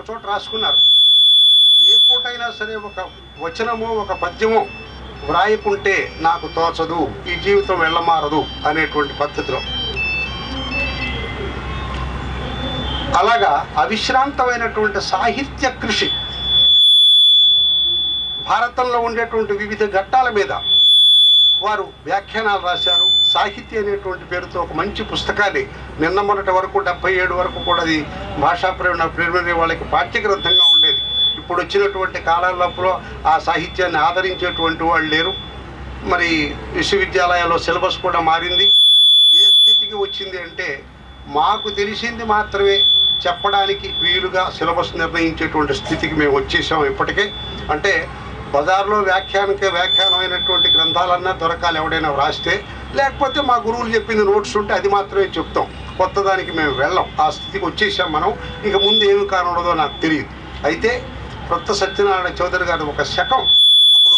చోట రాసుకున్నారు, ఏ పూటైనా సరే ఒక వచనమో ఒక పద్యమో వ్రాయకుంటే నాకు తోచదు, ఈ జీవితం వెళ్ళమారదు అనేటువంటి పద్ధతిలో. అలాగా అవిశ్రాంతమైనటువంటి సాహిత్య కృషి, భారతంలో ఉండేటువంటి వివిధ ఘట్టాల మీద వారు వ్యాఖ్యానాలు రాశారు. సాహిత్య అనేటువంటి పేరుతో ఒక మంచి పుస్తకాన్ని నిన్న మొన్నటి వరకు 77 వరకు కూడా అది భాషా ప్రేరణ వాళ్ళకి పాఠ్యగ్రంథంగా ఉండేది. ఇప్పుడు వచ్చినటువంటి కాలంలో ఆ సాహిత్యాన్ని ఆదరించేటువంటి వాళ్ళు లేరు. మరి విశ్వవిద్యాలయాల్లో సిలబస్ కూడా మారింది. ఏ స్థితికి వచ్చింది అంటే మాకు తెలిసింది మాత్రమే చెప్పడానికి వీలుగా సిలబస్ నిర్ణయించేటువంటి స్థితికి మేము వచ్చేసాం ఇప్పటికే. అంటే బజార్లో వ్యాఖ్యానమైనటువంటి గ్రంథాలన్నా దొరకాలి ఎవడైనా వ్రాస్తే, లేకపోతే మా గురువులు చెప్పింది నోట్స్ ఉంటే అది మాత్రమే చెప్తాం. కొత్తదానికి మేము వెళ్ళాం. ఆ స్థితికి వచ్చేసాం మనం. ఇక ముందు ఏమి కానుండదో నాకు తెలియదు. అయితే కొత్త సత్యనారాయణ చౌదరి గారు ఒక శకం, అప్పుడు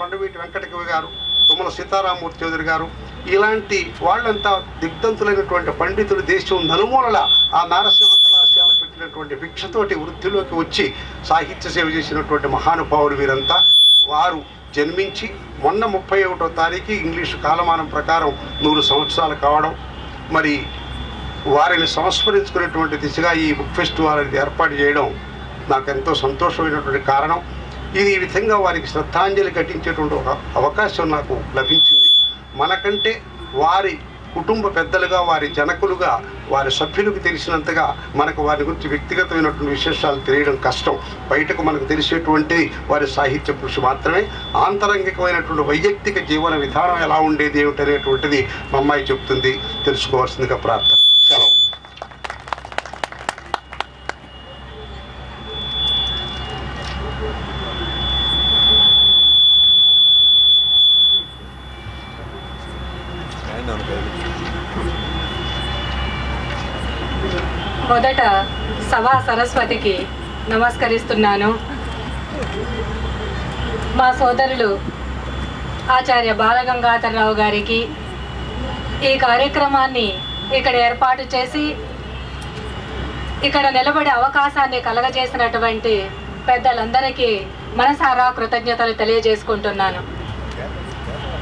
పండువీటి వెంకటకవి గారు, తుమ్మల సీతారామూర్తి చౌదరి గారు, ఇలాంటి వాళ్ళంతా దిగ్ధంతులైనటువంటి పండితులు దేశం నలుమూలల ఆ నారసింహ కళాశాల పెట్టినటువంటి భిక్షతోటి వృత్తిలోకి వచ్చి సాహిత్య సేవ చేసినటువంటి మహానుభావులు వీరంతా. వారు జన్మించి మొన్న 31వ తారీఖు ఇంగ్లీషు కాలమానం ప్రకారం 100 సంవత్సరాలు కావడం, మరి వారిని సంస్మరించుకునేటువంటి దిశగా ఈ బుక్ ఫెస్టివల్ అనేది ఏర్పాటు చేయడం నాకు ఎంతో సంతోషమైనటువంటి కారణం. ఇది ఈ విధంగా వారికి శ్రద్ధాంజలి ఘటించేటువంటి ఒక అవకాశం నాకు లభించింది. మనకంటే వారి కుటుంబ పెద్దలుగా, వారి జనకులుగా, వారి సభ్యులకు తెలిసినంతగా మనకు వారి గురించి వ్యక్తిగతమైనటువంటి విశేషాలు తెలియడం కష్టం. బయటకు మనకు తెలిసేటువంటి వారి సాహిత్య కృషి మాత్రమే. ఆంతరంగికమైనటువంటి వైయక్తిక జీవన విధానం ఎలా ఉండేది ఏమిటనేటువంటిది మా అమ్మాయి చెప్తుంది, తెలుసుకోవాల్సిందిగా ప్రార్థన. సెలవు. మొదట సభా సరస్వతికి నమస్కరిస్తున్నాను. మా సోదరులు ఆచార్య బాలగంగాధరరావు గారికి ఈ కార్యక్రమాన్ని ఇక్కడ ఏర్పాటు చేసి ఇక్కడ నిలబడే అవకాశాన్ని కలగజేసినటువంటి పెద్దలందరికీ మనసారా కృతజ్ఞతలు తెలియజేసుకుంటున్నాను.